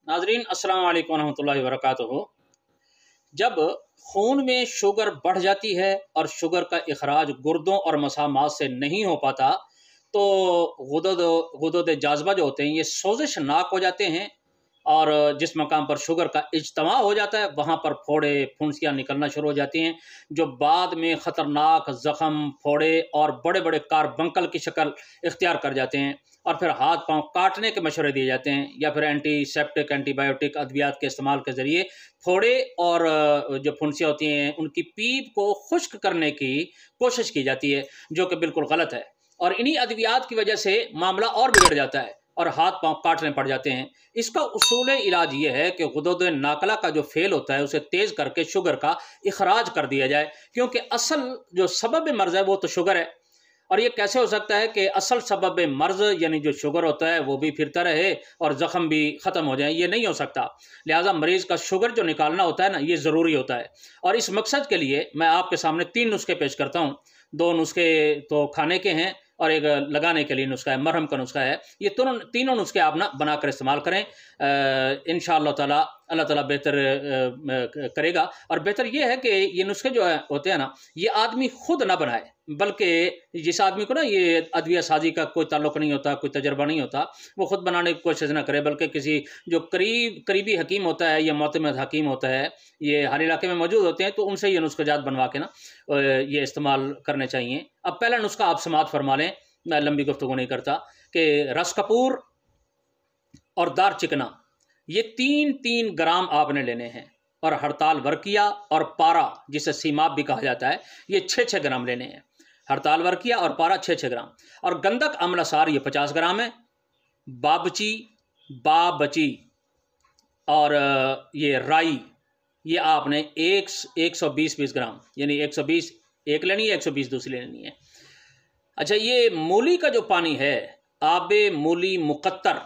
नाजरीन अस्सलाम वालेकुम रहमतुल्लाहि व बरकातुहू। जब खून में शुगर बढ़ जाती है और शुगर का इखराज गुर्दों और मसामात से नहीं हो पाता तो गुदद गुदद जाज़बा जो होते हैं ये सोजिश नाक हो जाते हैं। और जिस मकाम पर शुगर का इज्तमा हो जाता है वहाँ पर फोड़े फुंसियाँ निकलना शुरू हो जाती हैं, जो बाद में ख़तरनाक ज़ख़म, फोड़े और बड़े बड़े कार्बंकल की शक्ल इख्तियार कर जाते हैं। और फिर हाथ पांव काटने के मशवरे दिए जाते हैं या फिर एंटीसेप्टिक एंटीबायोटिक अद्वियात के इस्तेमाल के ज़रिए फोड़े और जो फुंसियाँ होती हैं उनकी पीप को खुश्क करने की कोशिश की जाती है, जो कि बिल्कुल गलत है। और इन्हीं अद्वियात की वजह से मामला और बिगड़ जाता है और हाथ पांव काटने पड़ जाते हैं। इसका उसूल इलाज ये है कि गुदद नाकला का जो फेल होता है उसे तेज़ करके शुगर का इखराज कर दिया जाए, क्योंकि असल जो सबब मर्ज़ है वो तो शुगर है। और ये कैसे हो सकता है कि असल सबब मर्ज़ यानी जो शुगर होता है वो भी फिरता रहे और ज़ख़म भी ख़त्म हो जाए? ये नहीं हो सकता। लिहाजा मरीज़ का शुगर जो निकालना होता है ना, ये ज़रूरी होता है। और इस मकसद के लिए मैं आपके सामने 3 नुस्खे पेश करता हूँ। 2 नुस्खे तो खाने के हैं और एक लगाने के लिए नुस्खा है, मरहम का नुस्खा है। ये तीनों नुस्खे आप ना बनाकर इस्तेमाल करें। इंशाअल्लाह ताला अल्लाह ताला बेहतर करेगा। और बेहतर ये है कि ये नुस्खे जो है होते हैं ना, ये आदमी खुद ना बनाए, बल्कि जिस आदमी को ना ये अदविया साजी का कोई ताल्लुक़ नहीं होता, कोई तजर्बा नहीं होता, वो खुद बनाने की कोशिश ना करे, बल्कि किसी जो करीबी हकीम होता है या मोतमद हकीम होता है, ये हर इलाके में मौजूद होते हैं, तो उनसे ये नुस्ख़ाजात बनवा के ना ये इस्तेमाल करने चाहिए। अब पहला नुस्खा आप समात फरमा लें, मैं लंबी गुफ्तगू नहीं करता, कि रस कपूर और दार चिकना ये 3-3 ग्राम आपने लेने हैं। और हड़ताल वर्किया और पारा जिसे सीमाप भी कहा जाता है, ये 6-6 ग्राम लेने हैं। हड़ताल वर्किया और पारा 6-6 ग्राम। और गंधक अमलासार ये 50 ग्राम है। बाबची और ये राई ये आपने 120 ग्राम, यानी 120 एक लेनी है, 120 दूसरी लेनी है। अच्छा, ये मूली का जो पानी है, आबे मूली मुकत्तर,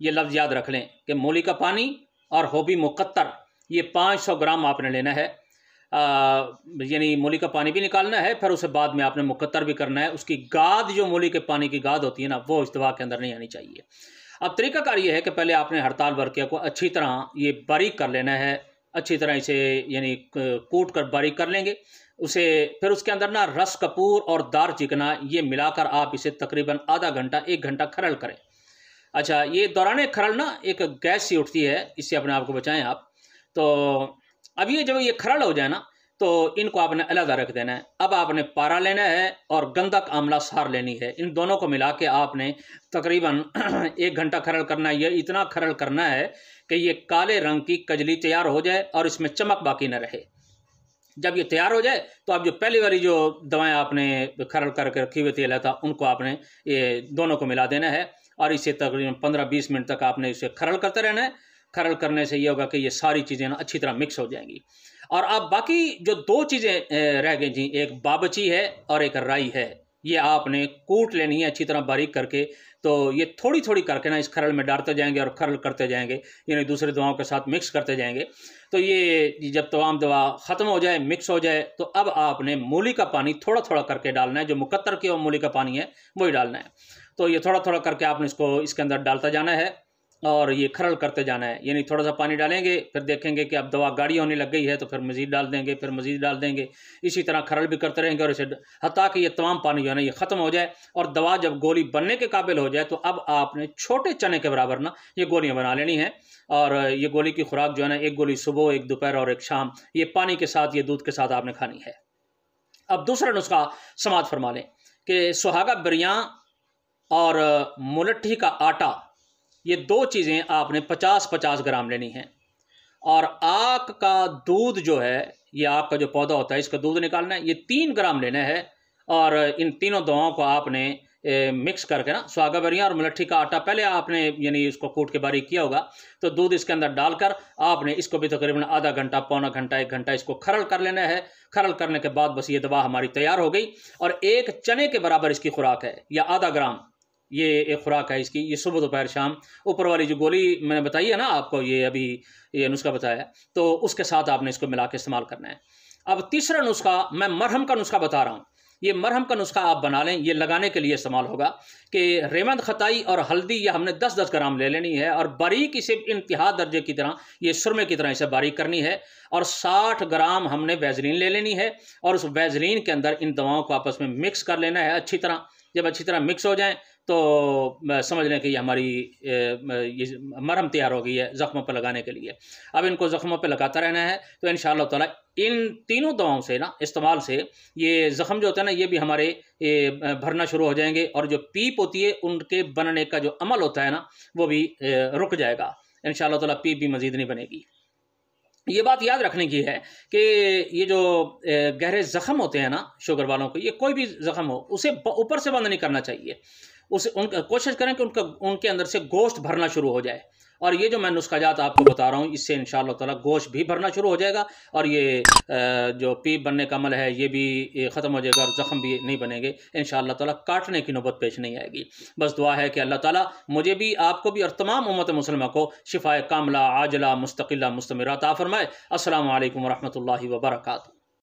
ये लफ्ज़ याद रख लें कि मूली का पानी और होबी मुकत्तर ये 500 ग्राम आपने लेना है। यानी मूली का पानी भी निकालना है, फिर उसे बाद में आपने मुकत्तर भी करना है। उसकी गाद, जो मूली के पानी की गाद होती है ना, वो इस दवा के अंदर नहीं आनी चाहिए। अब तरीक़ाकार ये है कि पहले आपने हड़ताल वर्किया को अच्छी तरह ये बारीक कर लेना है, अच्छी तरह इसे यानी कूट कर बारीक कर लेंगे उसे। फिर उसके अंदर ना रस कपूर और दार चिकना ये मिलाकर आप इसे तकरीबन आधा घंटा 1 घंटा खरल करें। अच्छा, ये दौरान खरल ना एक गैस सी उठती है, इससे अपने आप को बचाएं आप। तो अब ये जब ये खरल हो जाए ना, तो इनको आपने अलग रख देना है। अब आपने पारा लेना है और गंधक आमला सार लेनी है। इन दोनों को मिला के आपने तकरीबन 1 घंटा खरल करना है। ये इतना खरल करना है कि ये काले रंग की कजली तैयार हो जाए और इसमें चमक बाकी न रहे। जब ये तैयार हो जाए तो आप जो पहली वाली जो दवाएं आपने खरल करके रखी हुई थी था, उनको आपने ये दोनों को मिला देना है और इसे तकरीबन 15-20 मिनट तक आपने इसे खरल करते रहना है। खरल करने से ये होगा कि ये सारी चीज़ें ना अच्छी तरह मिक्स हो जाएंगी। और अब बाकी जो 2 चीज़ें रह गई जी, एक बाबची है और एक राई है, ये आपने कूट लेनी है अच्छी तरह बारीक करके। तो ये थोड़ी थोड़ी करके ना इस खरल में डालते जाएंगे और खरल करते जाएंगे, यानी दूसरी दवाओं के साथ मिक्स करते जाएंगे। तो ये जब तमाम दवा ख़त्म हो जाए, मिक्स हो जाए, तो अब आपने मूली का पानी थोड़ा थोड़ा करके डालना है। जो मुकत्तर की मूली का पानी है वही डालना है। तो ये थोड़ा थोड़ा करके आपने इसको इसके अंदर डालता जाना है और ये खरल करते जाना है। यानी थोड़ा सा पानी डालेंगे, फिर देखेंगे कि अब दवा गाढ़ी होने लग गई है, तो फिर मज़ीद डाल देंगे, फिर मज़ीद डाल देंगे। इसी तरह खरल भी करते रहेंगे और इसे हत्ता कि ये तमाम पानी जो है ना ये ख़त्म हो जाए। और दवा जब गोली बनने के काबिल हो जाए तो अब आपने छोटे चने के बराबर ना ये गोलियाँ बना लेनी हैं। और ये गोली की खुराक जो है ना, 1 गोली सुबह, 1 दोपहर और 1 शाम, ये पानी के साथ, ये दूध के साथ आपने खानी है। अब दूसरा नुस्खा समात फरमा लें कि सुहागा बिरयां और मुलट्ठी का आटा, ये 2 चीज़ें आपने 50-50 ग्राम लेनी हैं। और आक का दूध जो है, ये आक का जो पौधा होता है, इसका दूध निकालना है, ये 3 ग्राम लेना है। और इन तीनों दवाओं को आपने मिक्स करके ना, सुहागा बिरयां और मुलट्ठी का आटा पहले आपने यानी इसको कूट के बारीक किया होगा, तो दूध इसके अंदर डालकर आपने इसको भी तकरीबन आधा घंटा, पौना घंटा, 1 घंटा इसको खरल कर लेना है। खरल करने के बाद बस ये दवा हमारी तैयार हो गई। और 1 चने के बराबर इसकी खुराक है, या आधा ग्राम ये एक खुराक है इसकी। ये सुबह दोपहर शाम, ऊपर वाली जो गोली मैंने बताई है ना आपको, ये अभी ये नुस्खा बताया, तो उसके साथ आपने इसको मिला के इस्तेमाल करना है। अब तीसरा नुस्खा, मैं मरहम का नुस्खा बता रहा हूँ। ये मरहम का नुस्खा आप बना लें, ये लगाने के लिए इस्तेमाल होगा कि रेमंद खताई और हल्दी ये हमने 10-10 ग्राम ले लेनी है और बारीक इसे इंतहा दर्जे की तरह, ये सुरमे की तरह इसे बारीक करनी है। और 60 ग्राम हमने वैजलीन ले लेनी है और उस वैजलीन के अंदर इन दवाओं को आपस में मिक्स कर लेना है अच्छी तरह। जब अच्छी तरह मिक्स हो जाएँ तो समझ लें कि ये हमारी ये मरहम तैयार हो गई है ज़ख्मों पर लगाने के लिए। अब इनको ज़ख्मों पे लगाता रहना है, तो इंशाअल्लाह ताला इन तीनों दवाओं से ना इस्तेमाल से ये ज़ख्म जो होता है ना, ये भी हमारे भरना शुरू हो जाएंगे और जो पीप होती है उनके बनने का जो अमल होता है ना, वो भी रुक जाएगा। इंशाअल्लाह ताला पीप भी मज़ीद नहीं बनेगी। ये बात याद रखने की है कि ये जो गहरे ज़ख्म होते हैं ना शुगर वालों को, ये कोई भी ज़ख्म हो उसे ऊपर से बंद नहीं करना चाहिए। उसे कोशिश करें कि उनके अंदर से गोश्त भरना शुरू हो जाए। और ये जो मैं नुस्खाजात आपको बता रहा हूँ, इससे इंशाअल्लाह ताला गोश्त भी भरना शुरू हो जाएगा और ये जो पीप बनने का अमल है ये भी ख़त्म हो जाएगा और ज़ख्म भी नहीं बनेंगे। इंशाअल्लाह ताला काटने की नौबत पेश नहीं आएगी। बस दुआ है कि अल्लाह ताला मुझे भी, आपको भी और तमाम उम्मत मुसलमा को शिफ़ाए कामिला आजिला मुस्तक़िला मुस्तमिरा अता फ़रमाए। अस्सलामु अलैकुम व रहमतुल्लाहि व बरकातुहू।